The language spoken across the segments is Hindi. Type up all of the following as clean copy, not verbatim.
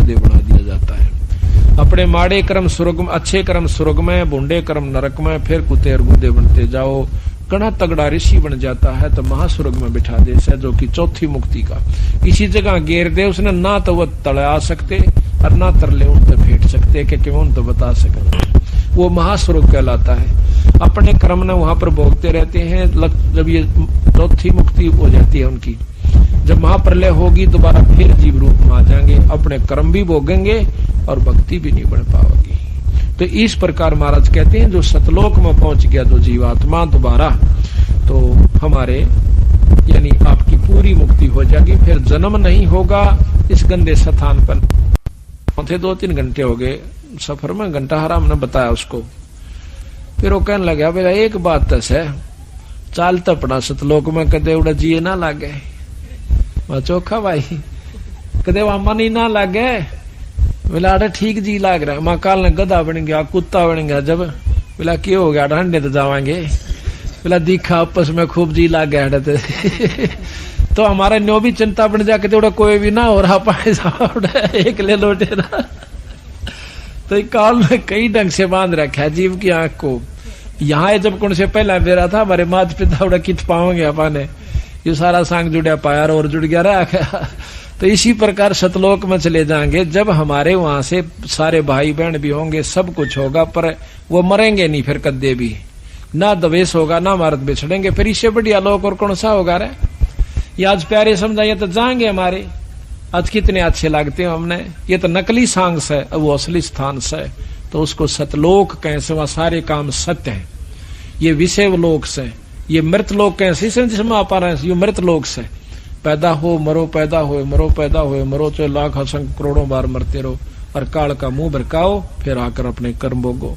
गुदे बना दिया जाता है। अपने माड़े कर्म स्वर्ग में, अच्छे कर्म स्वर्ग में, बूढ़े कर्म नरक में, फिर कुत्ते और गुदे बनते जाओ। घना तगड़ा ऋषि बन जाता है तो महास्वर्ग में बिठा दे से, जो कि चौथी मुक्ति का। इसी जगह घेर दे उसने, ना तो वह तले आ सकते और ना तरले उन तो फेंट सकते, कि उन तो बता सके। वो महास्वर्ग कहलाता है। अपने कर्म ने वहां पर भोगते रहते हैं। जब ये चौथी मुक्ति हो जाती है उनकी, जब महाप्रलय होगी दोबारा फिर जीव रूप में आ जाएंगे, अपने कर्म भी भोगेंगे और भक्ति भी नहीं बढ़ पाएगी। तो इस प्रकार महाराज कहते हैं जो सतलोक में पहुंच गया जो जीवात्मा दोबारा, तो हमारे यानी आपकी पूरी मुक्ति हो जाएगी, फिर जन्म नहीं होगा इस गंदे स्थान पर। 2-3 घंटे हो गए सफर में, घंटा हरा हमने बताया उसको। फिर वो कहने लगा बेटा एक बात तो है, चाल तो पड़ा सतलोक में कदे उड़ा जी ना लागे। मैं चोखा भाई कदे वहां मन ही ना लागे। बोला अरे ठीक जी लाग रहा है। मां काल ने गधा बन गया, कुत्ता बन गया। जब बोला क्यों हो गया, डंडे तो जावांगे। बोला दिखा आपस में खूब जी लाग गया। तो हमारा न्यो भी चिंता बन जाके थोड़ा कोई भी ना हो रहा पाए एक ले लौटे ना। तो काल में कई ढंग से बांध रखा है जीव की आंख को। यहाँ जब कौन से पहला बेरा था हमारे माता पिता उड़ा कित पाओगे अपने, ये सारा सांग जुड़ा पाया और जुड़ गया रहा। तो इसी प्रकार सतलोक में चले जाएंगे जब हमारे वहां से सारे भाई बहन भी होंगे, सब कुछ होगा, पर वो मरेंगे नहीं फिर कद्दे भी, ना द्वेष होगा ना मारत बिछड़ेंगे। फिर इससे बढ़िया लोक और कौन सा होगा रे। ये आज प्यारे समझाइए तो जाएंगे हमारे, आज कितने अच्छे लगते हैं हमने। ये तो नकली सांग से, वो असली स्थान से, तो उसको सतलोक कैसे, वहां सारे काम सत्य है। ये विषय लोक से, ये मृत लोक कैसे जिसमें आप आ रहे हैं, ये मृत लोक से पैदा हो मरो, पैदा हो मरो, पैदा हो मरो, चाहे लाख असंख्य करोड़ों बार मरते रहो और काल का मुंह भरकाओ, फिर आकर अपने कर्म भोगो।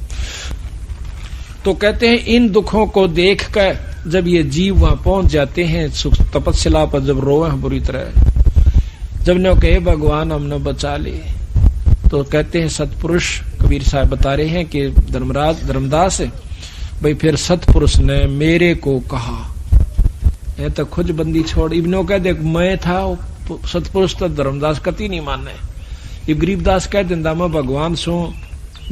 तो कहते हैं इन दुखों को देख कर जब ये जीव वहां पहुंच जाते हैं सुख तपस्या पर, जब रोए हैं बुरी तरह, जब ने कहे भगवान हमने बचा ले, तो कहते हैं सतपुरुष कबीर साहब बता रहे हैं कि धर्मदास भाई फिर सतपुरुष ने मेरे को कहा, ये तो खुद बंदी छोड़। इब्नो कह देख मैं था सतपुरुष, तो धर्मदास कति नहीं माने। इब गरीबदास कह दिंदा मैं भगवान सू,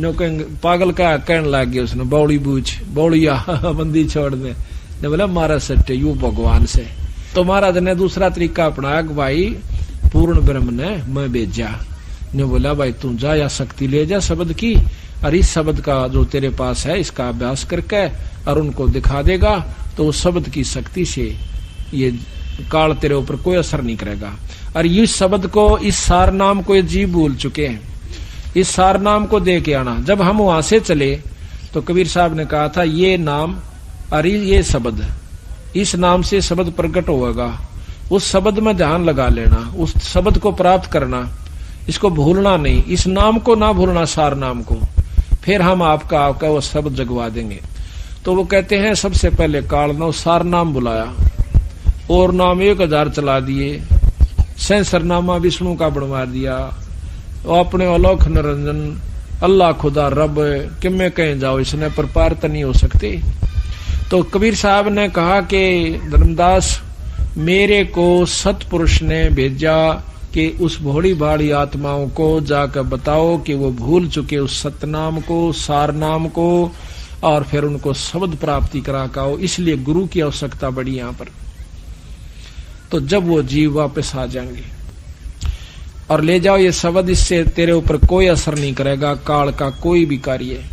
नो कह पागल का कहने लग गया उसने, बौड़ी बूझ बौड़िया बंदी छोड़ दे। ने बोला मारा सट्टे यू भगवान से। तो महाराज ने दूसरा तरीका अपनाया, भाई पूर्ण ब्रह्म ने मैं भेजा। ने बोला भाई तू जा या शक्ति ले जा शब्द की, और इस शब्द का जो तेरे पास है इसका अभ्यास करके और उनको दिखा देगा, तो उस शब्द की शक्ति से ये काल तेरे ऊपर कोई असर नहीं करेगा। और इस शब्द को, इस सार नाम को ये जीव भूल चुके हैं, इस सार नाम को दे के आना। जब हम वहां से चले तो कबीर साहब ने कहा था ये नाम और ये शब्द, इस नाम से शब्द प्रकट होगा, उस शब्द में ध्यान लगा लेना, उस शब्द को प्राप्त करना, इसको भूलना नहीं, इस नाम को ना भूलना, सार नाम को, फिर हम आपका वो शब्द जगवा देंगे। तो वो कहते हैं सबसे पहले काल ने सार नाम बुलाया और नाम 1000 चला दिए, सहस्रनामा विष्णु का बनवा दिया, अपने अलौख निरंजन अल्लाह खुदा रब कि मैं कहीं जाओ इसने पर पार तो नहीं हो सकते। तो कबीर साहब ने कहा कि धर्मदास मेरे को सतपुरुष ने भेजा कि उस भोली भाड़ी आत्माओं को जाकर बताओ कि वो भूल चुके उस सतनाम को, सार नाम को, और फिर उनको शब्द प्राप्ति करा काओ। इसलिए गुरु की आवश्यकता बड़ी यहां पर। तो जब वो जीव वापस आ जाएंगे और ले जाओ ये शब्द, इससे तेरे ऊपर कोई असर नहीं करेगा काल का कोई भी कार्य।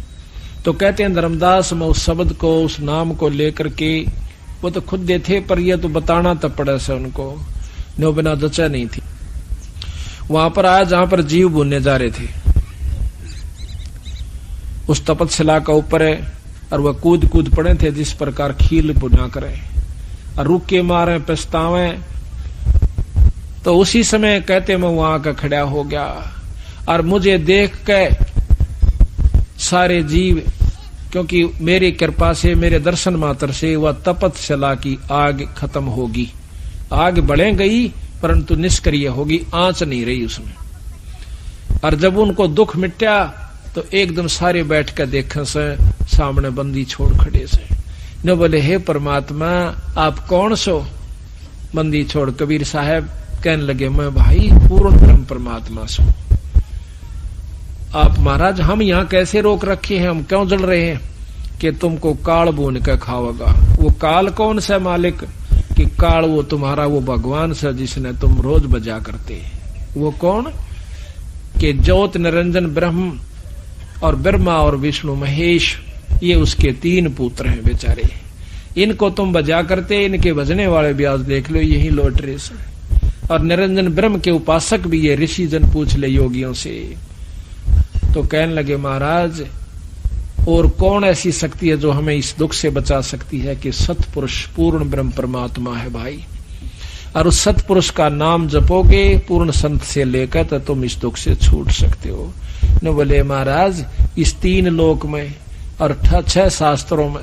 तो कहते हैं धर्मदास मैं उस शब्द को, उस नाम को लेकर के, वो तो खुद दे थे पर ये तो बताना तब पड़ा से उनको, नो बिना जचा नहीं थी। वहां पर आया जहां पर जीव बुनने जा रहे थे, उस तपस्या का ऊपर है, और वह कूद कूद पड़े थे जिस प्रकार खील बुना करे और रुक के मारे पछतावे। तो उसी समय कहते मैं वहां का खड़ा हो गया और मुझे देख के सारे जीव, क्योंकि मेरी कृपा से, मेरे दर्शन मात्र से वह तपस्या की आग खत्म होगी। आग बढ़े गई परंतु निष्क्रिय होगी, आंच नहीं रही उसमें। और जब उनको दुख मिटा तो एकदम सारे बैठ कर देखे से सामने बंदी छोड़ खड़े से। न बोले हे परमात्मा आप कौन सो? बंदी छोड़ कबीर साहब कहने लगे मैं भाई पूर्ण ब्रह्म परमात्मा सो। आप महाराज हम यहाँ कैसे रोक रखे हैं, हम क्यों जल रहे हैं? कि तुमको काल बोन के खाओगा। वो काल कौन सा मालिक? कि काल वो तुम्हारा वो भगवान सा जिसने तुम रोज बजा करते। वो कौन? कि ज्योत निरंजन ब्रह्म और ब्रह्मा और विष्णु महेश, ये उसके 3 पुत्र हैं बेचारे। इनको तुम बजा करते, इनके बजने वाले भी आज देख लो यही लौटरे से। और निरंजन ब्रह्म के उपासक भी ये ऋषि जन पूछ ले योगियों से। तो कहने लगे महाराज और कौन ऐसी शक्ति है जो हमें इस दुख से बचा सकती है? कि सतपुरुष पूर्ण ब्रह्म परमात्मा है भाई। और उस सतपुरुष का नाम जपोगे पूर्ण संत से लेकर तो तुम इस दुख से छूट सकते हो। न बोले महाराज इस 3 लोक में और 6 शास्त्रों में,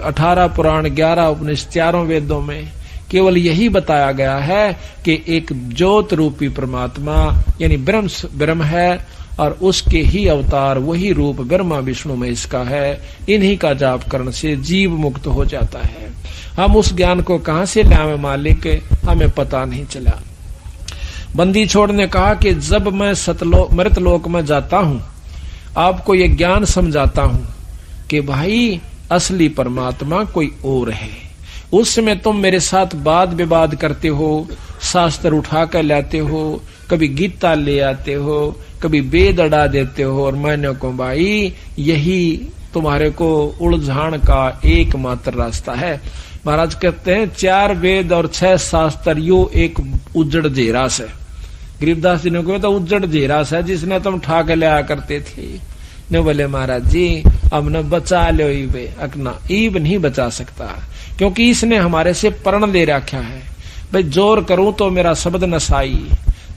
18 पुराण, 11 उपनिषद, 4 वेदों में केवल यही बताया गया है कि एक ज्योत रूपी परमात्मा यानी ब्रह्म है और उसके ही अवतार वही रूप ब्रह्मा विष्णु में इसका है। इन्हीं का जाप करने से जीव मुक्त हो जाता है। हम उस ज्ञान को कहां से लाए मालिक, हमें पता नहीं चला। बंदी छोड़ ने कहा कि जब मैं मृतलोक में जाता हूं आपको ये ज्ञान समझाता हूं कि भाई असली परमात्मा कोई और है। उस समय तुम मेरे साथ वाद विवाद करते हो, शास्त्र उठा कर लाते हो, कभी गीता ले आते हो, कभी वेद अड़ा देते हो, और मैंने को भाई यही तुम्हारे को उलझान का एकमात्र रास्ता है। महाराज कहते हैं 4 वेद और 6 शास्त्र यो एक उज्जड़ जेरास है। गरीबदास जी ने कहा तो उज्जड़ जेरास है जिसने तुम ठा के लिया करते थे। ने बोले महाराज जी अब न बचा लो ईबे, अकना ईब नहीं बचा सकता क्योंकि इसने हमारे से प्रण ले रखा है। भाई जोर करूं तो मेरा शब्द नसाई।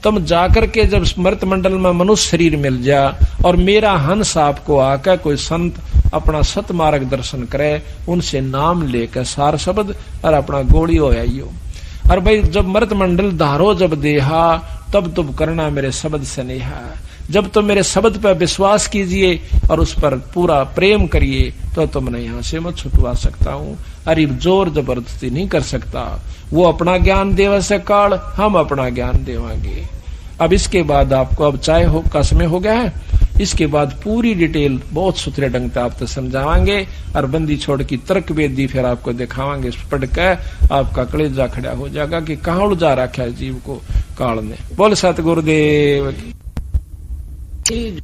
तुम जाकर के जब स्मृत मंडल में मनुष्य शरीर मिल जा और मेरा हंस आपको आकर कोई संत अपना सत मार्ग दर्शन करे, उनसे नाम लेकर सार शब्द और अपना गोली हो आइयो। और भाई जब मृत मंडल धारो जब देहा तब तुम करना मेरे शब्द से नेहा। जब तुम मेरे शब्द पर विश्वास कीजिए और उस पर पूरा प्रेम करिए तो तुमने यहाँ से मैं छुटवा सकता हूँ। अरे जोर जबरदस्ती नहीं कर सकता। वो अपना ज्ञान देव से काल, हम अपना ज्ञान देवांगे। अब इसके बाद आपको अब चाय हो का समय हो गया है, इसके बाद पूरी डिटेल बहुत सुथरे ढंग से आपको समझावांगे और बंदी छोड़ की तर्क वेदी फिर आपको दिखावांगे। पढ़ के आपका कलेजा खड़ा हो जाएगा कि कहाँ उलझा रखा है जीव को काल ने। बोल सतगुरुदेव की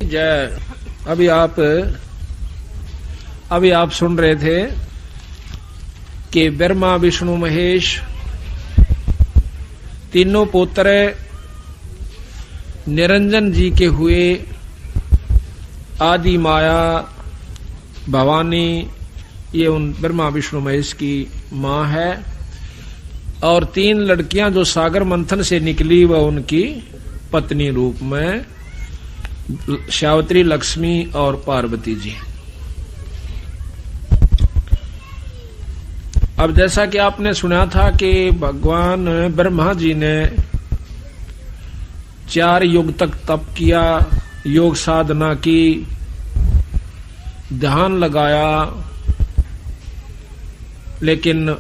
जय। अभी आप सुन रहे थे कि ब्रह्मा विष्णु महेश तीनों पुत्र निरंजन जी के हुए। आदि माया भवानी ये उन ब्रह्मा विष्णु महेश की मां है और 3 लड़कियां जो सागर मंथन से निकली वह उनकी पत्नी रूप में सावित्री, लक्ष्मी और पार्वती जी। अब जैसा कि आपने सुना था कि भगवान ब्रह्मा जी ने 4 युग तक तप किया, योग साधना की, ध्यान लगाया, लेकिन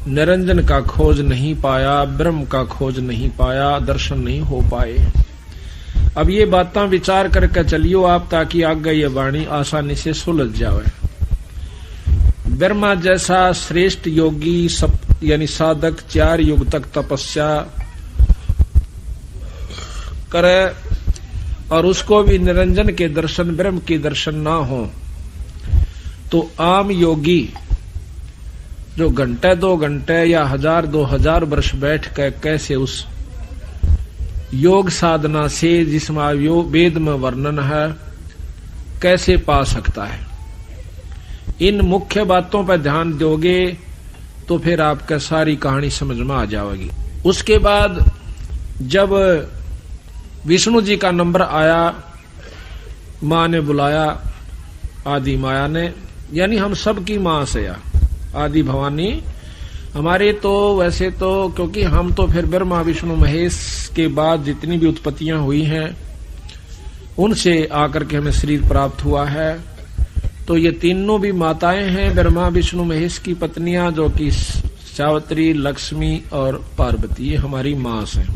निरंजन का खोज नहीं पाया, ब्रह्म का खोज नहीं पाया, दर्शन नहीं हो पाए। अब ये बातें विचार करके चलियो आप ताकि आगे ये वाणी आसानी से सुलझ जाए। ब्रह्मा जैसा श्रेष्ठ योगी यानी साधक 4 युग तक तपस्या करे और उसको भी निरंजन के दर्शन, ब्रह्म के दर्शन ना हो तो आम योगी जो घंटे 2 घंटे या 1000-2000 वर्ष बैठ कर कैसे उस योग साधना से जिसमें वेद में वर्णन है कैसे पा सकता है। इन मुख्य बातों पर ध्यान दोगे तो फिर आपका सारी कहानी समझ में आ जाएगी। उसके बाद जब विष्णु जी का नंबर आया, मां ने बुलाया, आदि माया ने, यानी हम सब की मां से आदि भवानी हमारे तो वैसे तो क्योंकि हम तो फिर ब्रह्मा विष्णु महेश के बाद जितनी भी उत्पत्तियां हुई हैं उनसे आकर के हमें शरीर प्राप्त हुआ है। तो ये तीनों भी माताएं हैं ब्रह्मा विष्णु महेश की पत्नियां जो कि सावित्री, लक्ष्मी और पार्वती, ये हमारी मां हैं।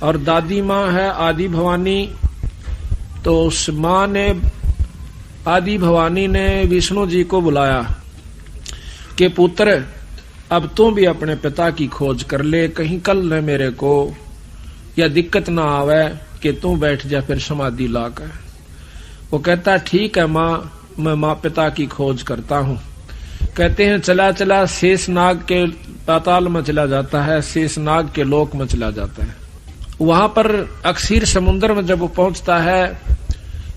और दादी मां है आदि भवानी, तो उस मां ने, आदि भवानी ने विष्णु जी को बुलाया कि पुत्र अब तू भी अपने पिता की खोज कर ले, कहीं कल न मेरे को या दिक्कत ना आवे कि तू बैठ जा फिर समाधि लाकर। वो कहता ठीक है मां, मैं मां पिता की खोज करता हूं। कहते हैं चला चला शेषनाग के पाताल में चला जाता है, शेषनाग के लोक में चला जाता है। वहां पर अक्षीर समुद्र में जब वो पहुंचता है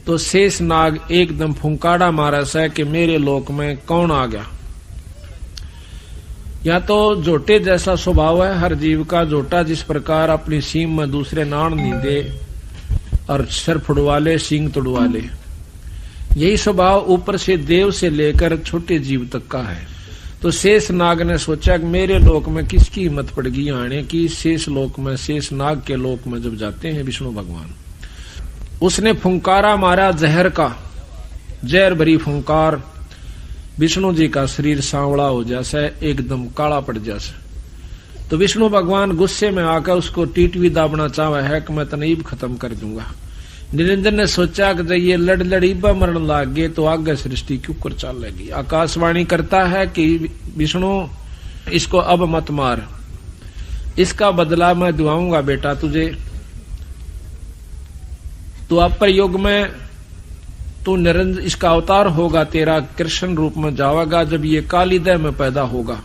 तो शेषनाग एकदम फुंकाड़ा मारा है कि मेरे लोक में कौन आ गया। या तो जोटे जैसा स्वभाव है हर जीव का, जोटा जिस प्रकार अपनी सीम में दूसरे नाण नहीं दे और सर फुड़वा ले सींग तुड़वा ले, यही स्वभाव ऊपर से देव से लेकर छोटे जीव तक का है। तो शेष नाग ने सोचा कि मेरे लोक में किसकी हिम्मत पड़ गई आने की, शेष लोक में, शेष नाग के लोक में जब जाते हैं विष्णु भगवान, उसने फुंकारा मारा जहर का, जहर भरी फुंकार, विष्णु जी का शरीर सांवला हो जैसा, एकदम काला पड़ जैसा। तो विष्णु भगवान गुस्से में आकर उसको टीटवी दाबना चाहा है कि मैं तनईब खत्म कर दूंगा। निरंजन ने सोचा कि जब ये लड़ लड़ीबा मरण लाग गए तो आगे सृष्टि क्यों कर चलेगी। आकाशवाणी करता है कि विष्णु इसको अब मत मार, इसका बदला मैं दुआऊंगा बेटा तुझे। तो अपर युग में तू निरंजन, इसका अवतार होगा तेरा, कृष्ण रूप में जाएगा जब ये कालीदय में पैदा होगा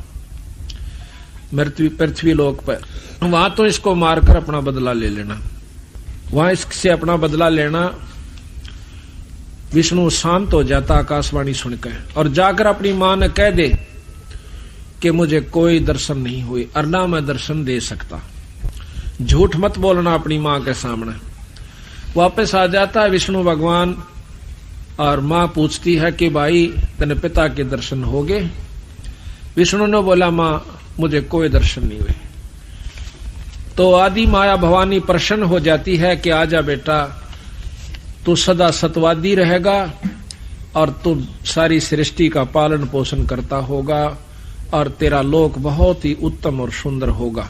पृथ्वी लोक पर, वहां तो इसको मारकर अपना बदला ले लेना, वहां इससे अपना बदला लेना। विष्णु शांत हो जाता आकाशवाणी सुनकर और जाकर अपनी मां ने कह दे कि मुझे कोई दर्शन नहीं हुए और ना मैं दर्शन दे सकता। झूठ मत बोलना अपनी मां के सामने। वापस आ जाता है विष्णु भगवान और मां पूछती है कि भाई तेरे पिता के दर्शन हो गए। विष्णु ने बोला मां मुझे कोई दर्शन नहीं हुए। तो आदि माया भवानी प्रसन्न हो जाती है कि आजा बेटा, तू सदा सतवादी रहेगा और तू सारी सृष्टि का पालन पोषण करता होगा और तेरा लोक बहुत ही उत्तम और सुंदर होगा,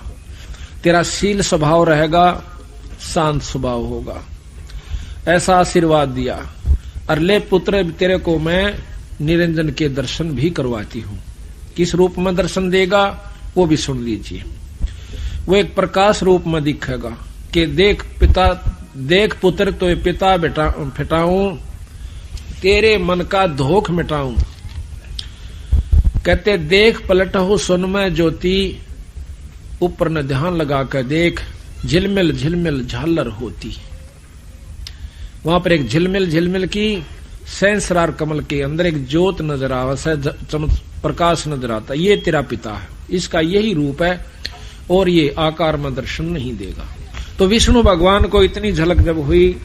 तेरा शील स्वभाव रहेगा, शांत स्वभाव होगा। ऐसा आशीर्वाद दिया। और ले पुत्र तेरे को मैं निरंजन के दर्शन भी करवाती हूं। किस रूप में दर्शन देगा वो भी सुन लीजिए। वो एक प्रकाश रूप में दिखेगा कि देख पिता, देख पुत्र तो ये पिता बेटा फिटाऊं, तेरे मन का धोख मिटाऊं। कहते देख पलटहु सुन में ज्योति, ऊपर न ध्यान लगा कर देख, झिलमिल झिलमिल झालर होती। वहां पर एक झिलमिल झिलमिल की सहस्रार कमल के अंदर एक ज्योत नजर आवस है, प्रकाश नजर आता। ये तेरा पिता है, इसका यही रूप है और ये आकार में दर्शन नहीं देगा। तो विष्णु भगवान को इतनी झलक जब हुई,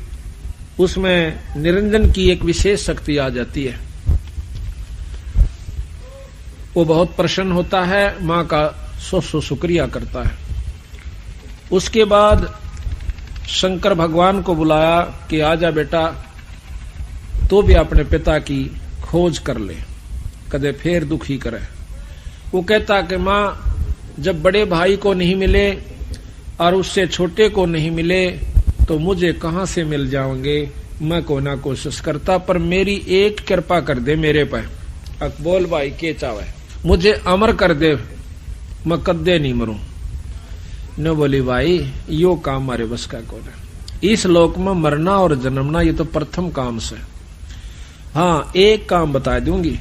उसमें निरंजन की एक विशेष शक्ति आ जाती है। वो बहुत प्रसन्न होता है, मां का सौ शुक्रिया करता है। उसके बाद शंकर भगवान को बुलाया कि आजा बेटा, तो भी अपने पिता की खोज कर ले, कदे फिर दुखी करे। वो कहता कि मां जब बड़े भाई को नहीं मिले और उससे छोटे को नहीं मिले तो मुझे कहां से मिल जाओगे। मैं को ना कोशिश करता, पर मेरी एक कृपा कर दे मेरे पर। बोल भाई के चावे, मुझे अमर कर दे, मैं कदे नहीं मरूं। न बोली भाई यो काम मारे बस का कौन है। इस लोक में मरना और जन्मना ये तो प्रथम काम से। हाँ एक काम बता दूंगी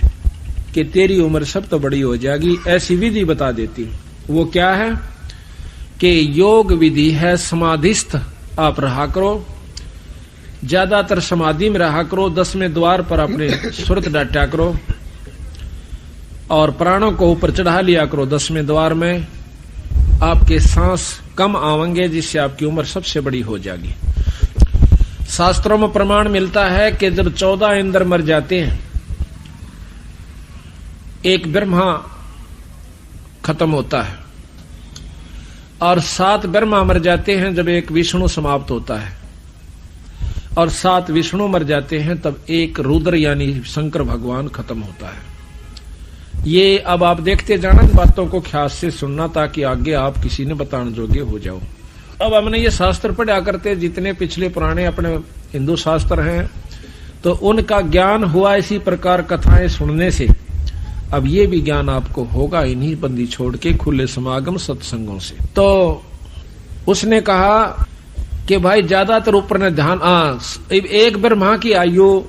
कि तेरी उम्र सब तो बड़ी हो जाएगी, ऐसी विधि बता देती हूं। वो क्या है कि योग विधि है, समाधिस्थ आप रहा करो, ज्यादातर समाधि में रहा करो, 10वें द्वार पर अपने सुरत डाटा करो और प्राणों को ऊपर चढ़ा लिया करो 10वें द्वार में। आपके सांस कम आवेंगे जिससे आपकी उम्र सबसे बड़ी हो जाएगी। शास्त्रों में प्रमाण मिलता है कि जब 14 इंद्र मर जाते हैं, एक ब्रह्मा खत्म होता है और 7 ब्रह्मा मर जाते हैं जब एक विष्णु समाप्त होता है, और 7 विष्णु मर जाते हैं तब एक रुद्र यानी शंकर भगवान खत्म होता है। ये अब आप देखते जाना, बातों को ख्याल से सुनना ताकि आगे आप किसी ने बताने जोगे हो जाओ। अब हमने ये शास्त्र पढ़ा करते, जितने पिछले पुराने अपने हिंदू शास्त्र हैं, तो उनका ज्ञान हुआ इसी प्रकार कथाएं सुनने से। अब ये भी ज्ञान आपको होगा इन्हीं बंदी छोड़ के खुले समागम सत्संगों से। तो उसने कहा कि भाई ज्यादातर ऊपर ने ध्यान, एक ब्रह्मा की आयु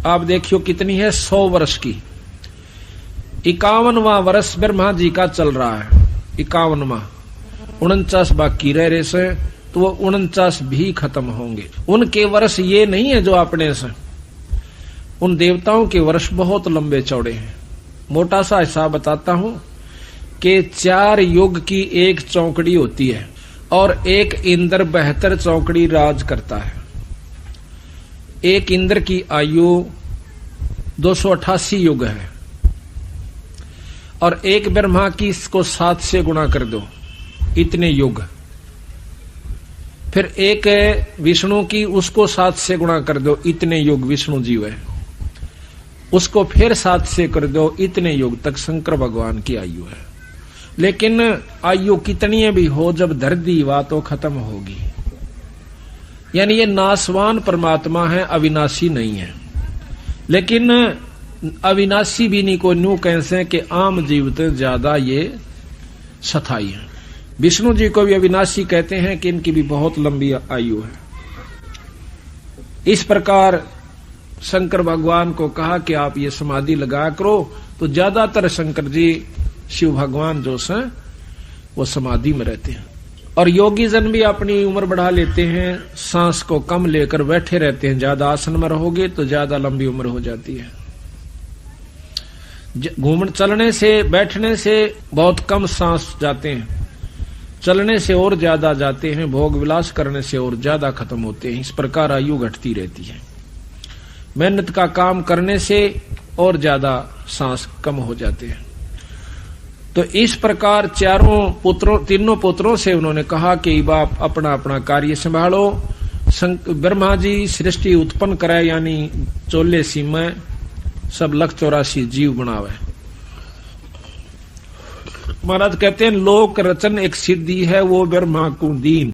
आप देखियो कितनी है, 100 वर्ष की। 51वां वर्ष ब्रह्मा जी का चल रहा है, 51वां, 49 बाकी रह रहे से, तो वो 49 भी खत्म होंगे। उनके वर्ष ये नहीं है जो अपने से, उन देवताओं के वर्ष बहुत लंबे चौड़े हैं। मोटा सा हिसाब बताता हूं कि 4 युग की एक चौकड़ी होती है और एक इंद्र 72 चौकड़ी राज करता है। एक इंद्र की आयु 288 युग है और एक ब्रह्मा की इसको 7 से गुणा कर दो, इतने युग। फिर एक विष्णु की, उसको 7 से गुणा कर दो, इतने युग विष्णु जीव है। उसको फिर 7 से कर दो, इतने युग तक शंकर भगवान की आयु है। लेकिन आयु कितनी भी हो, जब धर दी वा तो खत्म होगी। यानी ये नासवान परमात्मा है, अविनाशी नहीं है। लेकिन अविनाशी भी नहीं को न्यू कैसे कि आम जीवित ज्यादा ये स्थायी है। विष्णु जी को भी अविनाशी कहते हैं कि इनकी भी बहुत लंबी आयु है। इस प्रकार शंकर भगवान को कहा कि आप ये समाधि लगा करो, तो ज्यादातर शंकर जी शिव भगवान जो हैं वो समाधि में रहते हैं। और योगी जन भी अपनी उम्र बढ़ा लेते हैं, सांस को कम लेकर बैठे रहते हैं। ज्यादा आसन में रहोगे तो ज्यादा लंबी उम्र हो जाती है। चलने से, बैठने से बहुत कम सांस जाते हैं, चलने से और ज्यादा जाते हैं, भोग विलास करने से और ज्यादा खत्म होते हैं। इस प्रकार आयु घटती रहती है। मेहनत का काम करने से और ज्यादा सांस कम हो जाते हैं। तो इस प्रकार तीनों पुत्रों से उन्होंने कहा कि बाप अपना अपना कार्य संभालो। ब्रह्मा जी सृष्टि उत्पन्न कराए, यानी 14 सीमा सब 184 जीव बनावे। महाराज कहते हैं लोक रचन एक सिद्धि है, वो ब्रह्मा को दीन।